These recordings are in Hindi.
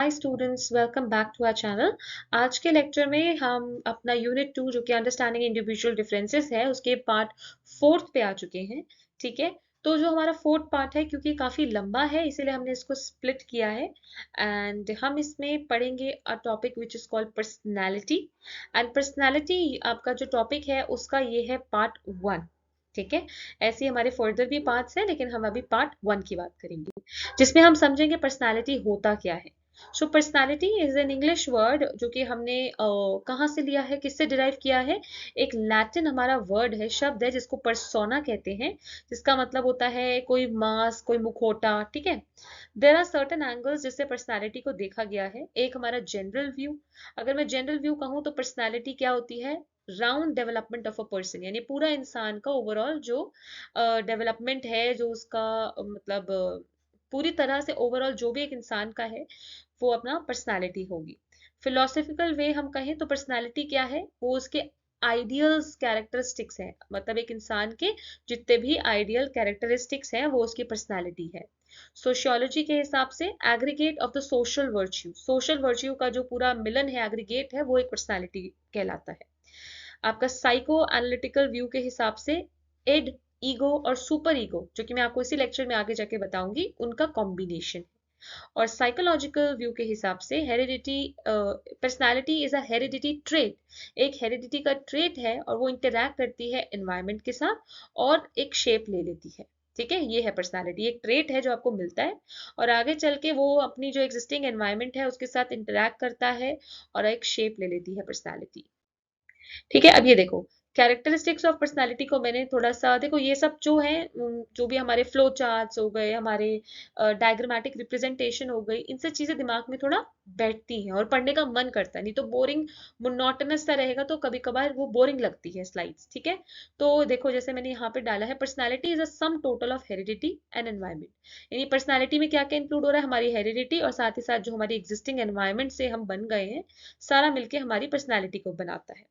Hi students, welcome back to our channel. आज के लेक्चर में हम अपना यूनिट 2 जो कि अंडरस्टैंडिंग इंडिविजुअल डिफरेंसेस है उसके पार्ट फोर्थ पे आ चुके हैं। ठीक है, तो जो हमारा फोर्थ पार्ट है क्योंकि काफ़ी लंबा है इसीलिए हमने इसको स्प्लिट किया है एंड हम इसमें पढ़ेंगे a topic which is called personality. And personality आपका जो टॉपिक है उसका ये है पार्ट 1। ठीक है, ऐसे ही हमारे फर्दर भी पार्ट्स हैं लेकिन हम अभी पार्ट 1 की बात करेंगे जिसमें हम समझेंगे पर्सनैलिटी होता क्या है। So personality is an English word जो कि हमने कहाँ से लिया है, किससे डिराइव किया है। एक लैटिन हमारा वर्ड है, शब्द है जिसको पर्सोना कहते हैं, जिसका मतलब होता है कोई मास्क, कोई मुखौटा। ठीक है, देर आर सर्टन एंगल्स जिससे पर्सनालिटी को देखा गया है। एक हमारा जनरल व्यू, अगर मैं जनरल व्यू कहूँ तो पर्सनालिटी क्या होती है, round development of a person, यानी पूरा इंसान का ओवरऑल जो डेवलपमेंट है, जो उसका मतलब पूरी तरह से ओवरऑल जो भी एक इंसान का है वो अपना पर्सनालिटी होगी। फिलोसफिकल वे हम कहें तो पर्सनालिटी क्या है, वो उसके आइडियल्स कैरेक्टरिस्टिक्स हैं, मतलब एक इंसान के जितने भी आइडियल कैरेक्टरिस्टिक्स हैं वो उसकी पर्सनालिटी है। सोशियोलॉजी के हिसाब से aggregate of the social virtue, social virtue का जो पूरा मिलन है, एग्रीगेट है, वो एक पर्सनालिटी कहलाता है। आपका साइको एनालिटिकल व्यू के हिसाब से एड, ईगो और सुपर ईगो, जो कि मैं आपको इसी लेक्चर में आगे जाके बताऊंगी, उनका कॉम्बिनेशन। और साइकोलॉजिकल व्यू के हिसाब से heredity, personality is a heredity trait, एक हेरिडिटी का ट्रेट है और वो इंटरैक्ट करती है एनवायरनमेंट के साथ और एक शेप ले लेती है। ठीक है, ये है पर्सनालिटी, एक ट्रेट है जो आपको मिलता है और आगे चल के वो अपनी जो एग्जिस्टिंग एनवायरनमेंट है उसके साथ इंटरैक्ट करता है और एक शेप ले लेती है पर्सनालिटी। ठीक है, अब ये देखो कैरेक्टरिस्टिक्स ऑफ पर्सनालिटी को मैंने थोड़ा सा देखो, ये सब जो है जो भी हमारे फ्लो चार्ट्स हो गए, हमारे डायग्रामेटिक रिप्रेजेंटेशन हो गई, इनसे चीजें दिमाग में थोड़ा बैठती हैं और पढ़ने का मन करता है। नहीं तो बोरिंग मोनोटोनस सा रहेगा तो कभी कभार वो बोरिंग लगती है स्लाइड्स। ठीक है, तो देखो जैसे मैंने यहाँ पे डाला है, personality is a sum total of heredity and environment, यानी पर्सनालिटी में क्या क्या इंक्लूड हो रहा है, हमारी हेरिडिटी और साथ ही साथ जो हमारी एग्जिस्टिंग एनवायरमेंट से हम बन गए हैं, सारा मिलके हमारी पर्सनालिटी को बनाता है।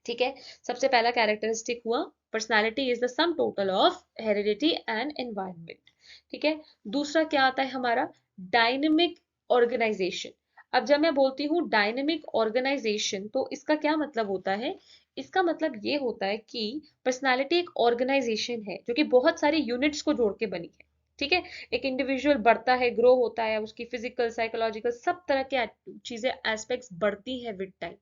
ठीक है, सबसे पहला कैरेक्टरिस्टिक हुआ personality is the sum total of heredity and environment. ठीक है, दूसरा क्या आता है हमारा, डायनेमिक ऑर्गेनाइजेशन। अब जब मैं बोलती हूँ डायनेमिक ऑर्गेनाइजेशन तो इसका क्या मतलब होता है, इसका मतलब ये होता है कि पर्सनालिटी एक ऑर्गेनाइजेशन है जो कि बहुत सारी यूनिट्स को जोड़ के बनी है। ठीक है, एक इंडिविजुअल बढ़ता है, ग्रो होता है, उसकी फिजिकल, साइकोलॉजिकल, सब तरह के चीजें, एस्पेक्ट्स बढ़ती है विद टाइम,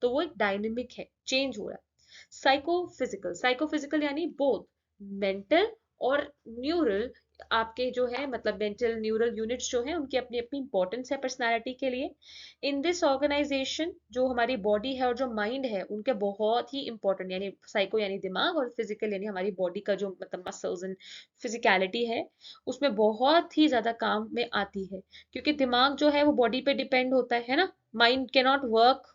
तो वो एक डायनेमिक है, चेंज हो रहा है। साइकोफिजिकल, साइकोफिजिकल यानी बोथ मेंटल और न्यूरल, आपके जो है मतलब मेंटल न्यूरल यूनिट्स जो है उनकी अपनी अपनी इंपॉर्टेंस है पर्सनालिटी के लिए। इन दिस ऑर्गेनाइजेशन जो हमारी बॉडी है और जो माइंड है उनके बहुत ही इंपॉर्टेंट, यानी साइको यानी दिमाग और फिजिकल यानी हमारी बॉडी का जो मतलब मसल्स एंड फिजिकलिटी है, उसमें बहुत ही ज्यादा काम में आती है, क्योंकि दिमाग जो है वो बॉडी पे डिपेंड होता है ना। Mind can not work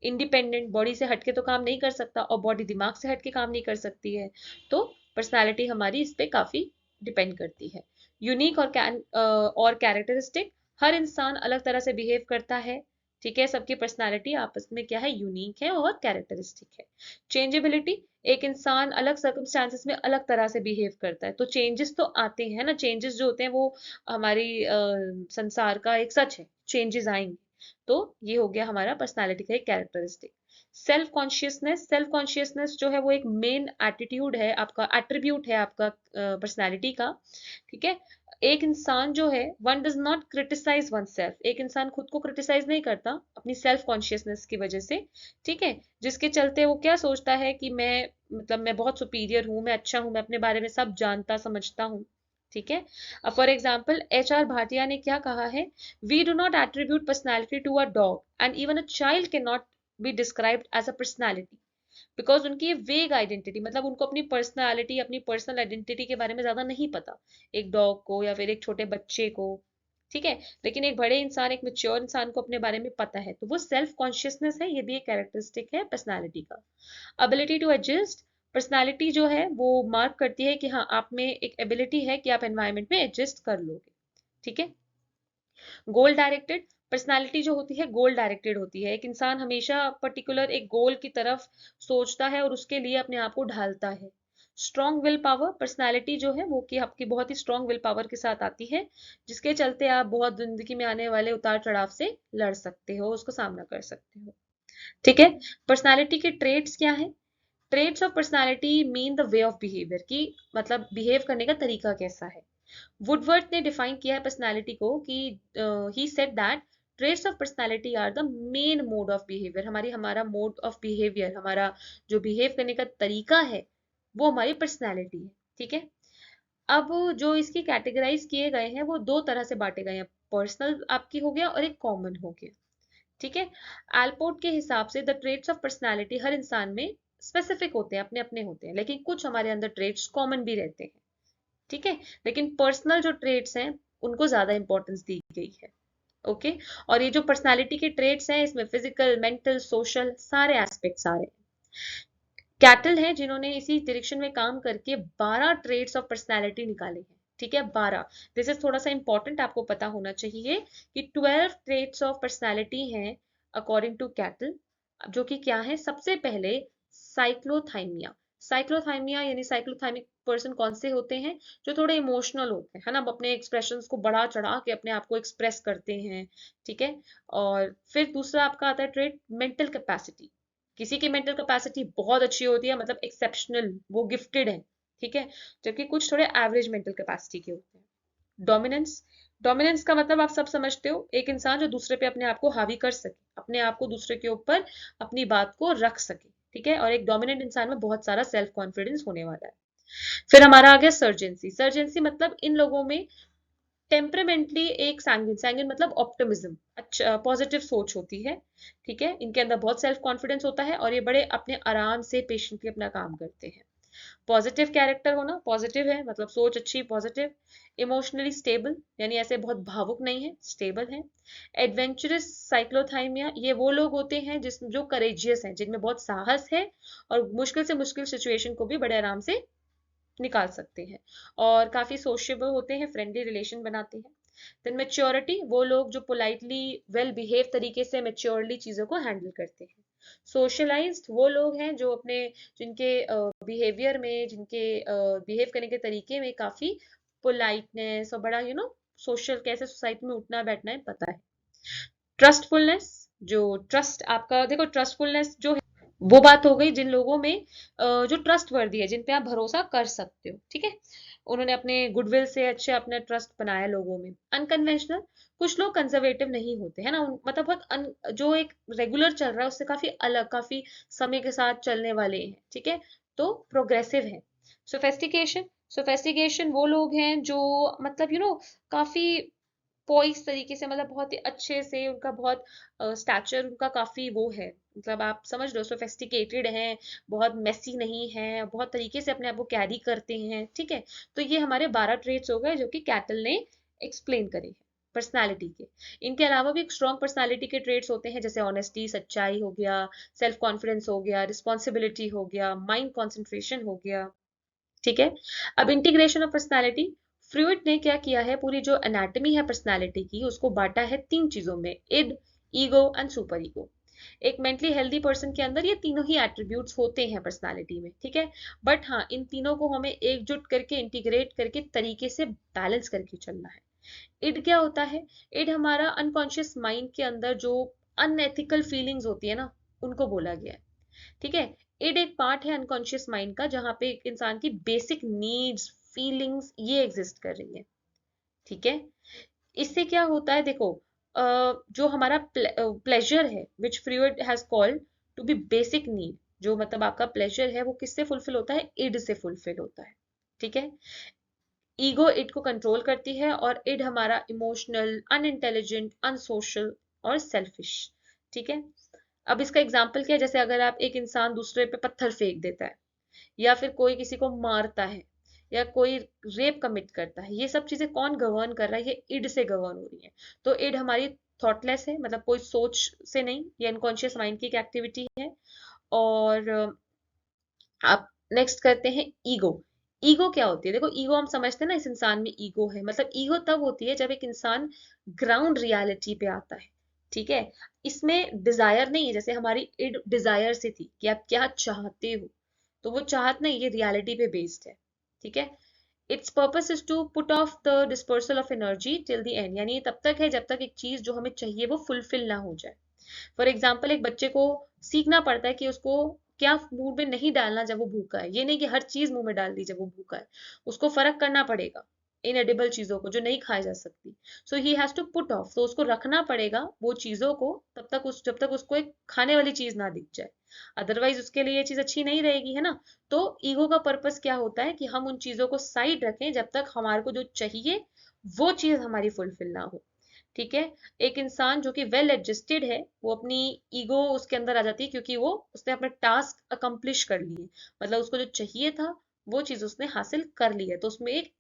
independent, body से हटके तो काम नहीं कर सकता और बॉडी दिमाग से हटके काम नहीं कर सकती है। तो पर्सनालिटी हमारी इस पे काफी डिपेंड करती है। यूनिक और कैरेक्टरिस्टिक, हर इंसान अलग तरह से बिहेव करता है। ठीक है, सबकी पर्सनालिटी आपस में क्या है, यूनिक है और कैरेक्टरिस्टिक है। चेंजेबिलिटी, एक इंसान अलग सर्कमस्टांसेस में अलग तरह से बिहेव करता है, तो चेंजेस तो आते हैं ना, चेंजेस जो होते हैं वो हमारी संसार का एक सच है, चेंजेस आएंगे। तो ये हो गया हमारा पर्सनालिटी का एक characteristic. Self consciousness, self consciousness जो है वो एक मेन एटीट्यूड है आपका, एट्रीब्यूट है आपका पर्सनालिटी का। ठीक है, एक इंसान जो है, one does not criticise oneself, एक इंसान खुद को क्रिटिसाइज नहीं करता अपनी सेल्फ कॉन्शियसनेस की वजह से। ठीक है, जिसके चलते वो क्या सोचता है कि मैं मतलब मैं बहुत सुपीरियर हूँ, मैं अच्छा हूँ, मैं अपने बारे में सब जानता समझता हूँ। ठीक है, फॉर एग्जाम्पल HR भाटिया ने क्या कहा है, we do not attribute personality to a dog and even a child can not be described as a personality, because उनकी वेग आइडेंटिटी, मतलब उनको अपनी पर्सनैलिटी, अपनी पर्सनल आइडेंटिटी के बारे में ज्यादा नहीं पता, एक डॉग को या फिर एक छोटे बच्चे को। ठीक है, लेकिन एक बड़े इंसान, एक मेच्योर इंसान को अपने बारे में पता है, तो वो सेल्फ कॉन्शियसनेस है, ये भी एक कैरेक्टरिस्टिक है पर्सनैलिटी का। एबिलिटी टू एडजस्ट, पर्सनालिटी जो है वो मार्क करती है कि हाँ, आप में एक एबिलिटी है कि आप एनवायरनमेंट में एडजस्ट कर लोगे। ठीक है, गोल डायरेक्टेड, पर्सनालिटी जो होती है गोल डायरेक्टेड होती है, एक इंसान हमेशा पर्टिकुलर एक गोल की तरफ सोचता है और उसके लिए अपने आप को ढालता है। स्ट्रॉन्ग विल पावर, पर्सनैलिटी जो है वो कि आपकी बहुत ही स्ट्रॉन्ग विल पावर के साथ आती है, जिसके चलते आप बहुत जिंदगी में आने वाले उतार चढ़ाव से लड़ सकते हो, उसको सामना कर सकते हो। ठीक है। पर्सनैलिटी के ट्रेट्स क्या है? Traits of personality mean the way of behaviour, की मतलब बिहेव करने का तरीका कैसा है। वुडवर्थ ने डिफाइन किया है पर्सनालिटी को कि he said that traits of personality are the main mode of behaviour, हमारा मोड ऑफ बिहेवियर, हमारा जो बिहेव करने का तरीका है वो हमारी पर्सनालिटी है। ठीक है। अब जो इसकी कैटेगराइज किए गए हैं वो दो तरह से बांटे गए हैं, पर्सनल आपकी हो गया और एक कॉमन हो गया। ठीक है। एल्पोर्ट के हिसाब से द ट्रेट्स ऑफ पर्सनालिटी हर इंसान में स्पेसिफिक होते हैं, अपने अपने होते हैं, लेकिन कुछ हमारे अंदर ट्रेट्स कॉमन भी रहते हैं। ठीक है। लेकिन पर्सनल जो ट्रेट्स हैं उनको ज्यादा इंपॉर्टेंस दी गई है। ओके। और ये जो पर्सनालिटी के ट्रेट्स हैं इसमें फिजिकल, मेंटल, सोशल सारे एस्पेक्ट्स आ रहे हैं। कैटल हैं जिन्होंने इसी डायरेक्शन में काम करके 12 ट्रेट्स ऑफ पर्सनालिटी निकाले हैं। ठीक है, 12। दिस इज थोड़ा सा इंपॉर्टेंट, आपको पता होना चाहिए कि 12 ट्रेट्स ऑफ पर्सनालिटी हैं अकॉर्डिंग टू कैटल। जो कि क्या है? सबसे पहले साइक्लोथाइमिया। साइक्लोथाइमिया यानी साइक्लोथाइमिक पर्सन कौन से होते हैं? जो थोड़े इमोशनल होते हैं, है ना, अपने एक्सप्रेशंस को बढ़ा चढ़ा के अपने आप को एक्सप्रेस करते हैं। ठीक है। और फिर दूसरा आपका आता है ट्रेट मेंटल कैपेसिटी। किसी की मेंटल कैपेसिटी बहुत अच्छी होती है, मतलब एक्सेप्शनल, वो गिफ्टेड है। ठीक है। जबकि कुछ थोड़े एवरेज मेंटल कैपेसिटी के होते हैं। डोमिनेंस। डोमिनेंस का मतलब आप सब समझते हो, एक इंसान जो दूसरे पे अपने आप को हावी कर सके, अपने आप को दूसरे के ऊपर अपनी बात को रख सके। ठीक है। और एक डोमिनेंट इंसान में बहुत सारा सेल्फ कॉन्फिडेंस होने वाला है। फिर हमारा आ गया सर्जेंसी। सर्जेंसी मतलब इन लोगों में टेम्परामेंटली एक सैंग्विन, सैंग्विन मतलब ऑप्टिमिज्म, अच्छा पॉजिटिव सोच होती है। ठीक है। इनके अंदर बहुत सेल्फ कॉन्फिडेंस होता है और ये बड़े अपने आराम से पेशेंटली अपना काम करते हैं। पॉजिटिव कैरेक्टर होना, पॉजिटिव है मतलब सोच अच्छी, पॉजिटिव। इमोशनली स्टेबल यानी ऐसे बहुत भावुक नहीं है, स्टेबल है। एडवेंचरस साइक्लोथाइमिया, ये वो लोग होते हैं जिस जो करेजियस हैं, जिनमें बहुत साहस है और मुश्किल से मुश्किल सिचुएशन को भी बड़े आराम से निकाल सकते हैं। और काफी सोशियबल होते हैं, फ्रेंडली रिलेशन बनाते हैं। देन मेच्योरिटी, वो लोग जो पोलाइटली वेल बिहेव तरीके से मेच्योरली चीजों को हैंडल करते हैं। सोशलाइज्ड, वो लोग हैं जो अपने, जिनके बिहेवियर में, जिनके बिहेव करने के तरीके में काफी पोलाइटनेस और बड़ा सोशल, कैसे सोसाइटी में उठना बैठना है पता है। ट्रस्टफुलनेस, जो ट्रस्ट आपका, देखो ट्रस्टफुलनेस जो है वो बात हो गई जिन लोगों में जो ट्रस्ट वर्दी है, जिन पे आप भरोसा कर सकते हो। ठीक है। उन्होंने अपने गुडविल से अच्छे अपना ट्रस्ट बनाया लोगों में। अनकन्वेंशनल, कुछ लोग कंजर्वेटिव नहीं होते है ना, मतलब बहुत जो एक रेगुलर चल रहा है उससे काफी अलग, काफी समय के साथ चलने वाले हैं। ठीक है। तो प्रोग्रेसिव है। सोफेस्टिकेशन, सोफेस्टिकेशन वो लोग हैं जो मतलब काफी पोइस तरीके से, मतलब बहुत ही अच्छे से उनका बहुत स्टैचर उनका काफी वो है, मतलब आप समझ लो सोफेस्टिकेटेड हैं, बहुत मेसी नहीं है, बहुत तरीके से अपने आप को कैरी करते हैं। ठीक है। तो ये हमारे 12 ट्रेट्स हो गए जो कि कैटल ने एक्सप्लेन करे हैं पर्सनालिटी के। इनके अलावा भी एक स्ट्रॉन्ग पर्सनालिटी के ट्रेट्स होते हैं, जैसे ऑनेस्टी, सच्चाई हो गया, सेल्फ कॉन्फिडेंस हो गया, रिस्पॉन्सिबिलिटी हो गया, माइंड कॉन्सेंट्रेशन हो गया। ठीक है। अब इंटीग्रेशन ऑफ पर्सनालिटी, फ्रूइड ने क्या किया है, पूरी जो एनाटॉमी है पर्सनालिटी की उसको बांटा है तीन चीजों में, id, ego and super ego. एक मेंटली हेल्दी पर्सन के अंदर ये तीनों ही एट्रीब्यूट्स होते हैं पर्सनालिटी में। ठीक है। बट हाँ, इन तीनों को हमें एकजुट करके, इंटीग्रेट करके तरीके से बैलेंस करके चलना है। इड क्या होता है? इड हमारा अनकॉन्शियस माइंड के अंदर जो अनएथिकल फीलिंग्स होती है ना, उनको बोला गया है। ठीक है। इड एक पार्ट है अनकॉन्शियस माइंड का जहां पे एक इंसान की बेसिक नीड्स, फीलिंग्स ये एग्जिस्ट कर रही है। ठीक है। इससे क्या होता है देखो, जो हमारा प्लेजर है which Freud has called to be basic need, जो मतलब आपका प्लेजर है वो किससे फुलफिल होता है? इड से फुलफिल होता है। ठीक है। ईगो इड को कंट्रोल करती है और इड हमारा इमोशनल, अनइंटेलिजेंट, अनसोशल और सेल्फिश। ठीक है। अब इसका एग्जाम्पल क्या है? जैसे अगर आप, एक इंसान दूसरे पे पत्थर फेंक देता है, या फिर कोई किसी को मारता है, या कोई रेप कमिट करता है, ये सब चीजें कौन गवर्न कर रहा है? ये इड से गवर्न हो रही है। तो इड हमारी थॉटलेस है, मतलब कोई सोच से नहीं, ये अनकॉन्शियस माइंड की एक एक्टिविटी है। और आप नेक्स्ट करते हैं ईगो। ईगो क्या होती है? देखो ईगो हम समझते हैं ना, इस इंसान में ईगो है, मतलब ईगो तब होती है जब एक इंसान ग्राउंड रियलिटी पे आता है। ठीक है। इसमें डिजायर नहीं है, जैसे हमारी इड डिजायर से थी कि आप क्या चाहते हो। तो वो चाहत नहीं, ये रियलिटी पे बेस्ड है, ठीक है। Its purpose is to put off the dispersal of energy till the end, यानी ये तब तक है जब तक एक चीज जो हमें चाहिए वो फुलफिल ना हो जाए। फॉर एग्जाम्पल, एक बच्चे को सीखना पड़ता है कि उसको क्या मुंह में नहीं डालना जब वो भूखा है, ये नहीं कि हर चीज मुंह में डाल दी जब वो भूखा है, उसको फर्क करना पड़ेगा इन एडिबल चीजों को जो नहीं खाई जा सकती। So he has to put off, तो उसको रखना पड़ेगा वो चीजों को तब तक, जब तक उसको एक खाने वाली चीज ना दिख जाए, अदरवाइज उसके लिए ये चीज अच्छी नहीं रहेगी, है ना। तो ईगो का पर्पस क्या होता है कि हम उन चीजों को साइड रखें जब तक हमारे को जो चाहिए वो चीज हमारी फुलफिल ना हो, ठीक है। एक इंसान जो कि वेल एडजस्टेड है, वो अपनी ईगो उसके अंदर आ जाती है क्योंकि वो उसने अपना टास्क अकम्प्लिश कर लिए, मतलब उसको जो चाहिए था वो चीज उसने हासिल कर ली है, तो उसमें एक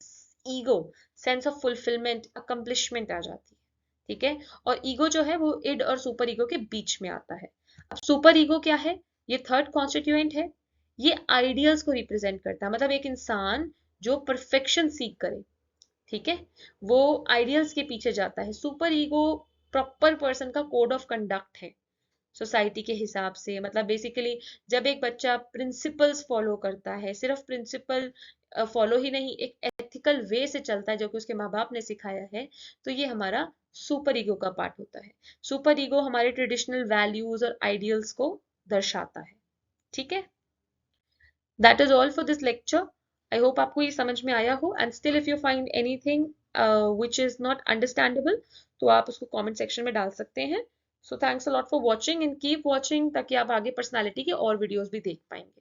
ego, sense of fulfilment, accomplishment आ जाती है, ठीक है। और ईगो जो है वो इड और सुपर ईगो के बीच में आता है। अब सुपर ईगो क्या है? ये थर्ड कॉन्स्टिट्यूएंट है। ये आइडियल्स को रिप्रेजेंट करता है, मतलब एक इंसान जो परफेक्शन सीख करे, ठीक है, वो आइडियल्स के पीछे जाता है। सुपर ईगो प्रॉपर पर्सन का कोड ऑफ कंडक्ट है सोसाइटी के हिसाब से, मतलब बेसिकली जब एक बच्चा प्रिंसिपल्स फॉलो करता है, सिर्फ प्रिंसिपल फॉलो ही नहीं, एक एथिकल वे से चलता है जो कि उसके माँ बाप ने सिखाया है, तो ये हमारा सुपर ईगो का पार्ट होता है। सुपर ईगो हमारे ट्रेडिशनल वैल्यूज और आइडियल्स को दर्शाता है, ठीक है। That is all for this lecture. I hope आपको ये समझ में आया हो, and still if you find anything which is not understandable तो आप उसको कमेंट सेक्शन में डाल सकते हैं। So thanks a lot for watching and keep watching, ताकि आप आगे पर्सनालिटी के और वीडियोस भी देख पाएंगे।